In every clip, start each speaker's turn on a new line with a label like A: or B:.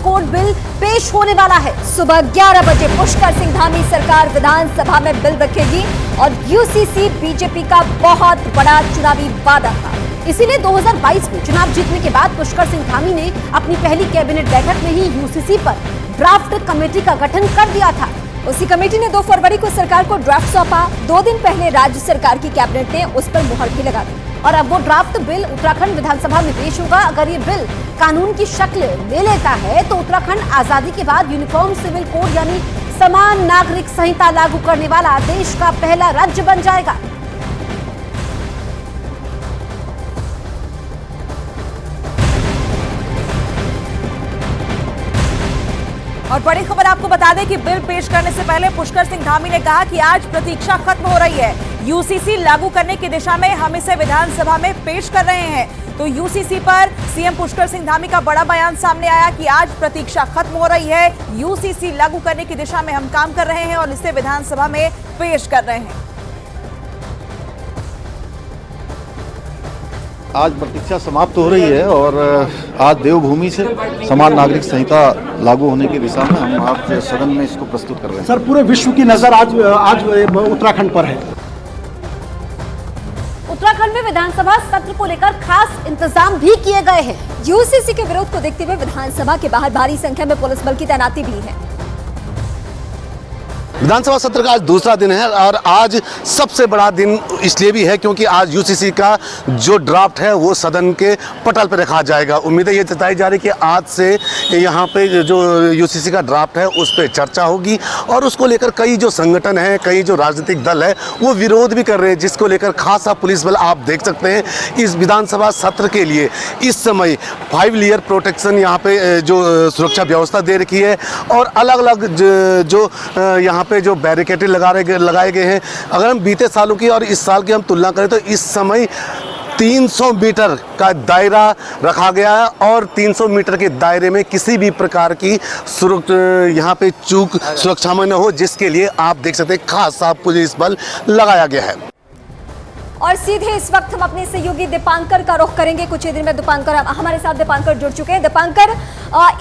A: Code bill पेश होने वाला है। सुबह 11 बजे पुष्कर सिंह धामी सरकार विधानसभा में बिल रखेगी और यूसीसी बीजेपी का बहुत बड़ा चुनावी वादा था। इसीलिए 2022 में चुनाव जीतने के बाद पुष्कर सिंह धामी ने अपनी पहली कैबिनेट बैठक में ही यूसीसी पर ड्राफ्ट कमेटी का गठन कर दिया था। उसी कमेटी ने 2 फरवरी को सरकार को ड्राफ्ट सौंपा। 2 दिन पहले राज्य सरकार की कैबिनेट ने उस पर मुहर भी लगा दी और अब वो ड्राफ्ट बिल उत्तराखंड विधानसभा में पेश होगा। अगर ये बिल कानून की शक्ल ले लेता है तो उत्तराखंड आजादी के बाद यूनिफॉर्म सिविल कोड यानी समान नागरिक संहिता लागू करने वाला देश का पहला राज्य बन जाएगा।
B: और बड़ी खबर आपको बता दें कि बिल पेश करने से पहले पुष्कर सिंह धामी ने कहा कि आज प्रतीक्षा खत्म हो रही है। यूसीसी लागू करने की दिशा में हम इसे विधानसभा में पेश कर रहे हैं। तो यूसीसी पर सीएम पुष्कर सिंह धामी का बड़ा बयान सामने आया कि आज प्रतीक्षा खत्म हो रही है, यूसीसी लागू करने की दिशा में हम काम कर रहे हैं और इसे विधानसभा में पेश कर रहे हैं।
C: आज प्रतीक्षा समाप्त हो रही है और आज देवभूमि से समान नागरिक संहिता लागू होने की दिशा में हम आज सदन में इसको प्रस्तुत कर रहे हैं।
D: सर, पूरे विश्व की नजर आज उत्तराखंड पर है।
A: उत्तराखंड में विधानसभा सत्र को लेकर खास इंतजाम भी किए गए हैं। यूसीसी के विरोध को देखते हुए विधानसभा के बाहर भारी संख्या में पुलिस बल की तैनाती भी है।
E: विधानसभा सत्र का आज दूसरा दिन है और आज सबसे बड़ा दिन इसलिए भी है क्योंकि आज यूसीसी का जो ड्राफ्ट है वो सदन के पटल पर रखा जाएगा। उम्मीदें ये जताई जा रही कि आज से यहाँ पे जो यूसीसी का ड्राफ्ट है उस पर चर्चा होगी और उसको लेकर कई जो संगठन हैं, कई जो राजनीतिक दल है वो विरोध भी कर रहे हैं, जिसको लेकर खासा पुलिस बल आप देख सकते हैं। इस विधानसभा सत्र के लिए इस समय 5 लेयर प्रोटेक्शन यहाँ पे जो सुरक्षा व्यवस्था दे रखी है और अलग अलग जो यहाँ पे जो बैरिकेड लगाए गए हैं। अगर हम बीते सालों की और इस साल की हम तुलना करें तो इस समय 300 मीटर का दायरा रखा गया है और 300 मीटर के दायरे में किसी भी प्रकार की यहाँ पे चूक सुरक्षा में न हो, जिसके लिए आप देख सकते हैं खासा पुलिस बल लगाया गया है।
A: और सीधे इस वक्त हम अपने सहयोगी दीपांकर का रुख करेंगे। कुछ ही देर में दीपांकर हमारे साथ दीपांकर जुड़ चुके हैं। दीपांकर,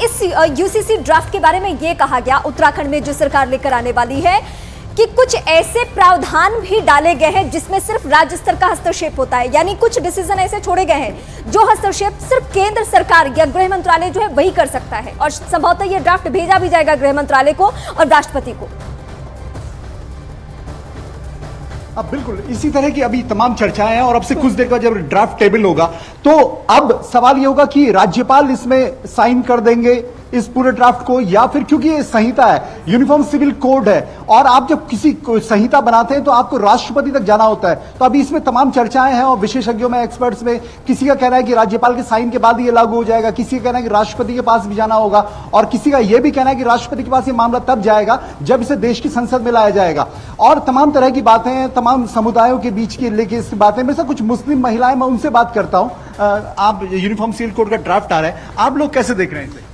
A: इस यूसीसी ड्राफ्ट के बारे में ये कहा गया उत्तराखंड में जो सरकार लेकर आने वाली है कि कुछ ऐसे प्रावधान भी डाले गए हैं जिसमें सिर्फ राज्य स्तर का हस्तक्षेप होता है, यानी कुछ डिसीजन ऐसे छोड़े गए हैं जो हस्तक्षेप सिर्फ केंद्र सरकार या गृह मंत्रालय जो है वही कर सकता है और संभवतः ये ड्राफ्ट भेजा भी जाएगा गृह मंत्रालय को और राष्ट्रपति को।
D: अब बिल्कुल इसी तरह की अभी तमाम चर्चाएं हैं और अब से कुछ देर बाद जब ड्राफ्ट टेबल होगा तो अब सवाल ये होगा कि राज्यपाल इसमें साइन कर देंगे इस पूरे ड्राफ्ट को या फिर, क्योंकि ये संहिता है, यूनिफॉर्म सिविल कोड है और आप जब किसी संहिता बनाते हैं तो आपको राष्ट्रपति तक जाना होता है। तो अभी इसमें तमाम चर्चाएं हैं और विशेषज्ञों में, एक्सपर्ट्स में किसी का कहना है कि राज्यपाल के साइन के बाद ये लागू हो जाएगा, किसी का कहना है कि राष्ट्रपति के पास भी जाना होगा और किसी का यह भी कहना है कि राष्ट्रपति के पास ये मामला तब जाएगा जब इसे देश की संसद में लाया जाएगा। और तमाम तरह की बातें हैं, तमाम समुदायों के बीच की लेके इस बातें में से कुछ मुस्लिम महिलाएं, मैं उनसे बात करता हूं। आप यूनिफॉर्म सिविल कोड का ड्राफ्ट आ रहा है, आप लोग कैसे देख रहे हैं?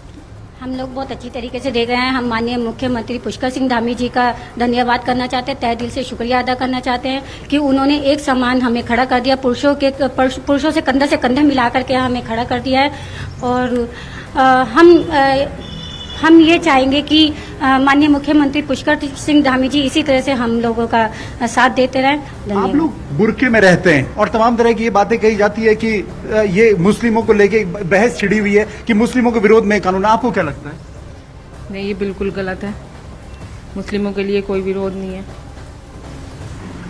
F: हम लोग बहुत अच्छी तरीके से देख रहे हैं। हम माननीय मुख्यमंत्री पुष्कर सिंह धामी जी का धन्यवाद करना चाहते हैं, तहे दिल से शुक्रिया अदा करना चाहते हैं कि उन्होंने एक समान हमें खड़ा कर दिया, पुरुषों से कंधा मिला करके हमें खड़ा कर दिया है। और हम ये चाहेंगे कि माननीय मुख्यमंत्री पुष्कर सिंह धामी जी इसी तरह से हम लोगों का साथ देते रहें।
D: आप लोग बुर्के में रहते हैं और तमाम तरह की ये बातें कही जाती है कि ये मुस्लिमों को लेके बहस छिड़ी हुई है कि मुस्लिमों के विरोध में कानून, आपको क्या लगता है?
G: नहीं, ये बिल्कुल गलत है। मुस्लिमों के लिए कोई विरोध नहीं है।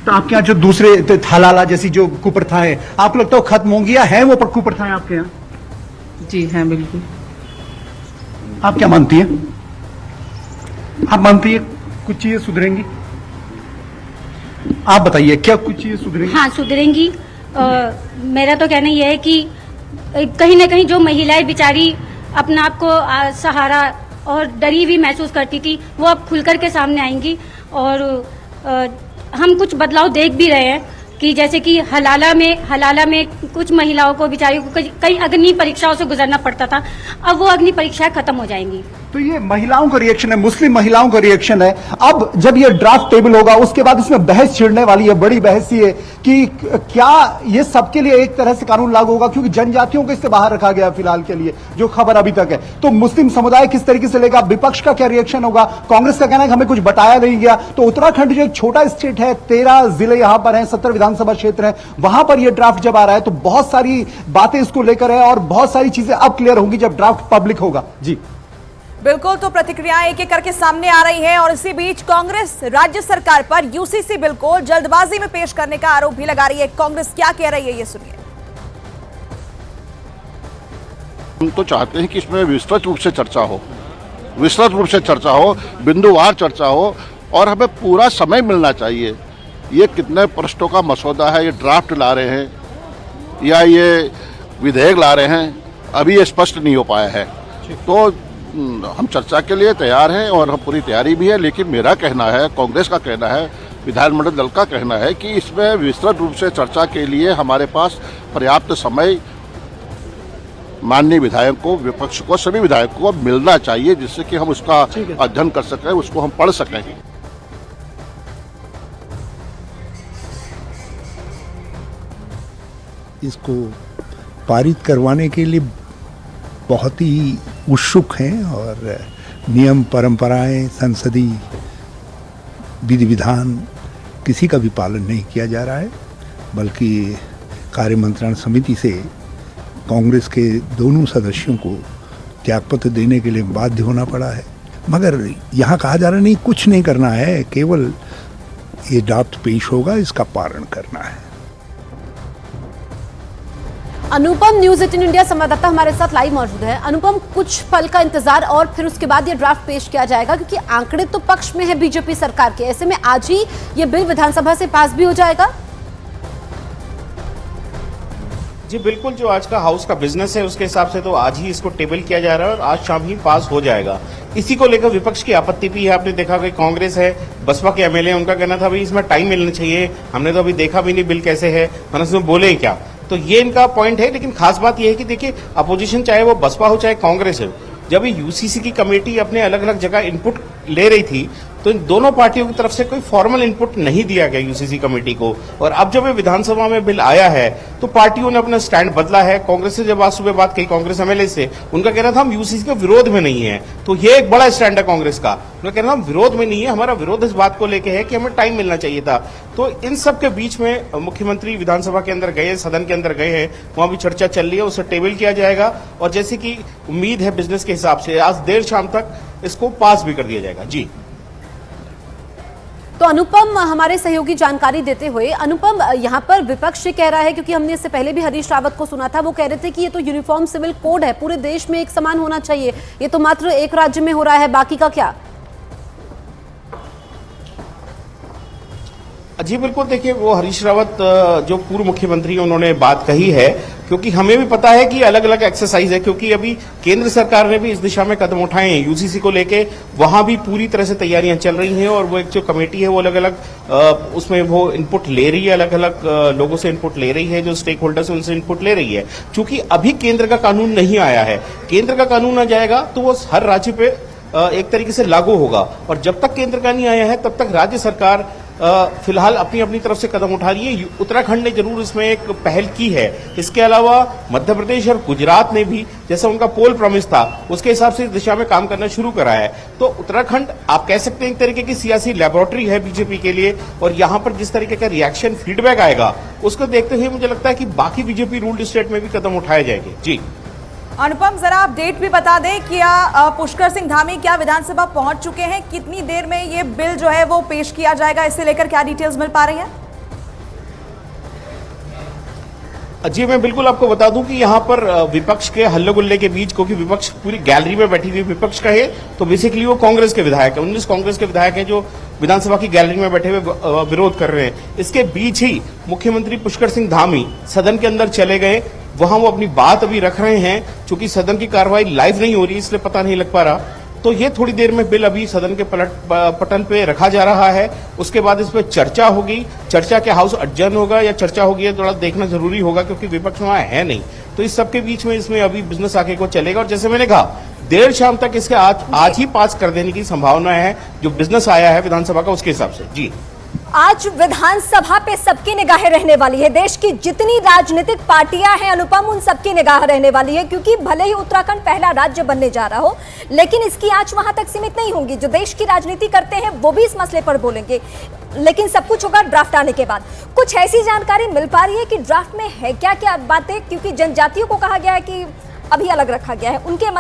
D: तो आपके यहाँ जो दूसरे हलाला जैसी जो कुप्रथा है, आपको लगता है वो खत्म होंगी या है वो कुप्रथाएं आपके यहाँ?
G: जी हैं, बिल्कुल।
D: आप क्या मानती हैं? आप मानती है कुछ चीजें सुधरेंगी? आप बताइए, क्या कुछ चीजें सुधरेंगी?
F: हाँ, सुधरेंगी। मेरा तो कहना यह है कि कहीं ना कहीं जो महिलाएं बेचारी अपने आप को सहारा और डरी हुई महसूस करती थी, वो अब खुलकर के सामने आएंगी। और हम कुछ बदलाव देख भी रहे हैं कि जैसे कि हलाला में कुछ महिलाओं को बेचारी को कई अग्नि परीक्षाओं से गुजरना पड़ता था, अब वो अग्नि परीक्षाएं खत्म हो जाएंगी।
D: तो ये महिलाओं का रिएक्शन है, मुस्लिम महिलाओं का रिएक्शन है। अब जब ये ड्राफ्ट टेबल होगा उसके बाद इसमें बहस छिड़ने वाली है, बड़ी बहस ये कि क्या ये सबके लिए एक तरह से कानून लागू होगा, क्योंकि जनजातियों को इससे बाहर रखा गया फिलहाल के लिए, जो खबर अभी तक है। तो मुस्लिम समुदाय किस तरीके से लेगा, विपक्ष का क्या रिएक्शन होगा? कांग्रेस का कहना है कि हमें कुछ बताया नहीं गया। तो उत्तराखंड जो एक छोटा स्टेट है, 13 जिले यहां पर हैं, 70 विधानसभा क्षेत्र है, वहां पर यह ड्राफ्ट जब आ रहा है तो बहुत सारी बातें इसको लेकर है और बहुत सारी चीजें अब क्लियर होंगी जब ड्राफ्ट पब्लिक होगा। जी
B: बिल्कुल, तो प्रतिक्रियाएं एक एक करके सामने आ रही हैं और इसी बीच कांग्रेस राज्य सरकार पर यूसीसी बिल को जल्दबाजी में पेश करने का आरोप भी लगा रही है। कांग्रेस क्या कह रही है, ये सुनिए।
H: हम तो चाहते हैं कि इसमें विस्तृत रूप से चर्चा हो, विस्तृत रूप से चर्चा हो, बिंदुवार चर्चा हो और हमें पूरा समय मिलना चाहिए। ये कितने पृष्ठों का मसौदा है, ये ड्राफ्ट ला रहे हैं या ये विधेयक ला रहे हैं, अभी ये स्पष्ट नहीं हो पाया है। तो हम चर्चा के लिए तैयार हैं और हम पूरी तैयारी भी है, लेकिन मेरा कहना है, कांग्रेस का कहना है, विधानमंडल दल का कहना है कि इसमें विस्तृत रूप से चर्चा के लिए हमारे पास पर्याप्त समय माननीय विधायकों को, विपक्ष को, सभी विधायकों को मिलना चाहिए, जिससे कि हम उसका अध्ययन कर सकें, उसको हम पढ़ सकें।
I: इसको पारित करवाने के लिए बहुत ही उत्सुक हैं और नियम परंपराएं, संसदीय विधि विधान किसी का भी पालन नहीं किया जा रहा है, बल्कि कार्य मंत्रणा समिति से कांग्रेस के दोनों सदस्यों को त्यागपत्र देने के लिए बाध्य होना पड़ा है। मगर यहाँ कहा जा रहा नहीं, कुछ नहीं करना है, केवल ये ड्राफ्ट पेश होगा, इसका पालन करना है।
J: अनुपम, न्यूज 18 इंडिया संवाददाता हमारे साथ लाइव मौजूद है। अनुपम, कुछ पल का इंतजार और फिर उसके बाद ये ड्राफ्ट पेश किया जाएगा, क्योंकि आंकड़े तो पक्ष में है बीजेपी सरकार के। ऐसे में आज ही ये बिल विधानसभा से पास भी हो जाएगा?
K: जी बिल्कुल, जो आज का हाउस का बिजनेस है उसके हिसाब से तो आज ही इसको टेबल किया जा रहा है और आज शाम ही पास हो जाएगा। इसी को लेकर विपक्ष की आपत्ति भी है। आपने देखा कि कांग्रेस है, बसपा के एमएलए, उनका कहना था भाई इसमें टाइम मिलना चाहिए, हमने तो अभी देखा भी नहीं बिल कैसे है, मतलब इसमें बोले क्या। तो ये इनका पॉइंट है। लेकिन खास बात यह है कि देखिए, अपोजिशन चाहे वो बसपा हो चाहे कांग्रेस हो, जब ये यूसीसी की कमेटी अपने अलग अलग जगह इनपुट ले रही थी तो इन दोनों पार्टियों की तरफ से कोई फॉर्मल इनपुट नहीं दिया गया यूसीसी कमेटी को। और अब जब ये विधानसभा में बिल आया है तो पार्टियों ने अपना स्टैंड बदला है। कांग्रेस से जब आज सुबह बात कही कांग्रेस एमएलए से, उनका कहना था हम यूसीसी के विरोध में नहीं है। तो ये एक बड़ा स्टैंड है कांग्रेस का। उनका कहना हम विरोध में नहीं है, हमारा विरोध इस बात को लेकर है कि हमें टाइम मिलना चाहिए था। तो इन सब के बीच में मुख्यमंत्री विधानसभा के अंदर गए, सदन के अंदर गए हैं, वहां भी चर्चा चल रही है, उसे टेबल किया जाएगा और जैसे कि उम्मीद है बिजनेस के हिसाब से आज देर शाम तक इसको पास भी कर दिया जाएगा। जी
J: तो अनुपम, हमारे सहयोगी जानकारी देते हुए, अनुपम, यहाँ पर विपक्ष कह रहा है, क्योंकि हमने इससे पहले भी हरीश रावत को सुना था, वो कह रहे थे कि ये तो यूनिफॉर्म सिविल कोड है, पूरे देश में एक समान होना चाहिए, ये तो मात्र एक राज्य में हो रहा है, बाकी का क्या?
K: जी बिल्कुल, देखिए वो हरीश रावत जो पूर्व मुख्यमंत्री हैं उन्होंने बात कही है, क्योंकि हमें भी पता है कि अलग अलग एक्सरसाइज है, क्योंकि अभी केंद्र सरकार ने भी इस दिशा में कदम उठाए हैं यूसीसी को लेके, वहां भी पूरी तरह से तैयारियां चल रही हैं और वो एक जो कमेटी है वो अलग अलग उसमें वो इनपुट ले रही है, अलग अलग लोगों से इनपुट ले रही है, जो स्टेक होल्डर्स है उनसे इनपुट ले रही है। चूंकि अभी केंद्र का कानून नहीं आया है, केंद्र का कानून आ जाएगा तो वो हर राज्य पे एक तरीके से लागू होगा और जब तक केंद्र का नहीं आया है तब तक राज्य सरकार फिलहाल अपनी अपनी तरफ से कदम उठा रही है। उत्तराखंड ने जरूर इसमें एक पहल की है, इसके अलावा मध्य प्रदेश और गुजरात ने भी, जैसा उनका पोल प्रॉमिस था उसके हिसाब से इस दिशा में काम करना शुरू करा है। तो उत्तराखंड आप कह सकते हैं एक तरीके की सियासी लैबोरेटरी है बीजेपी के लिए और यहाँ पर जिस तरीके का रिएक्शन फीडबैक आएगा उसको देखते हुए मुझे लगता है कि बाकी बीजेपी रूल्ड स्टेट में भी कदम उठाए जाएंगे। जी
B: अनुपम, जरा आप डेट भी बता दें कि पुष्कर सिंह धामी क्या विधानसभा पहुंच चुके हैं, कितनी देर में ये बिल जो है वो पेश किया जाएगा, इससे लेकर क्या डिटेल्स मिल पा रही हैं?
K: जी मैं बिल्कुल आपको बता दूं कि यहाँ पर विपक्ष के हल्ले गुल्ले के बीच, क्योंकि विपक्ष पूरी गैलरी में बैठी हुई विपक्ष का है, तो बेसिकली वो कांग्रेस के विधायक है, 19 कांग्रेस के विधायक हैं जो विधानसभा की गैलरी में बैठे हुए विरोध कर रहे हैं। इसके बीच ही मुख्यमंत्री पुष्कर सिंह धामी सदन के अंदर चले गए, वहां वो अपनी बात अभी रख रहे हैं। चूंकि सदन की कार्रवाई लाइव नहीं हो रही इसलिए पता नहीं लग पा रहा, तो ये थोड़ी देर में बिल अभी सदन के पटल पे रखा जा रहा है। उसके बाद इस पर चर्चा होगी, चर्चा के हाउस अडजर्न होगा या चर्चा होगी थोड़ा देखना जरूरी होगा, क्योंकि विपक्ष वहां है नहीं। तो इस सबके बीच में इसमें अभी बिजनेस आगे को चलेगा और जैसे मैंने कहा देर शाम तक इसके आज ही पास कर देने की संभावना है, जो बिजनेस आया है विधानसभा का उसके हिसाब से। जी,
A: आज विधानसभा पे सबकी निगाहें रहने वाली है। देश की जितनी राजनीतिक पार्टियां हैं अनुपम, उन सबकी निगाह रहने वाली है, क्योंकि भले ही उत्तराखंड पहला राज्य बनने जा रहा हो, लेकिन इसकी आंच वहां तक सीमित नहीं होंगी। जो देश की राजनीति करते हैं वो भी इस मसले पर बोलेंगे, लेकिन सब कुछ होगा ड्राफ्ट आने के बाद। कुछ ऐसी जानकारी मिल पा रही है कि ड्राफ्ट में है क्या क्या बातें, क्योंकि जनजातियों को कहा गया है कि अभी अलग रखा गया है, उनके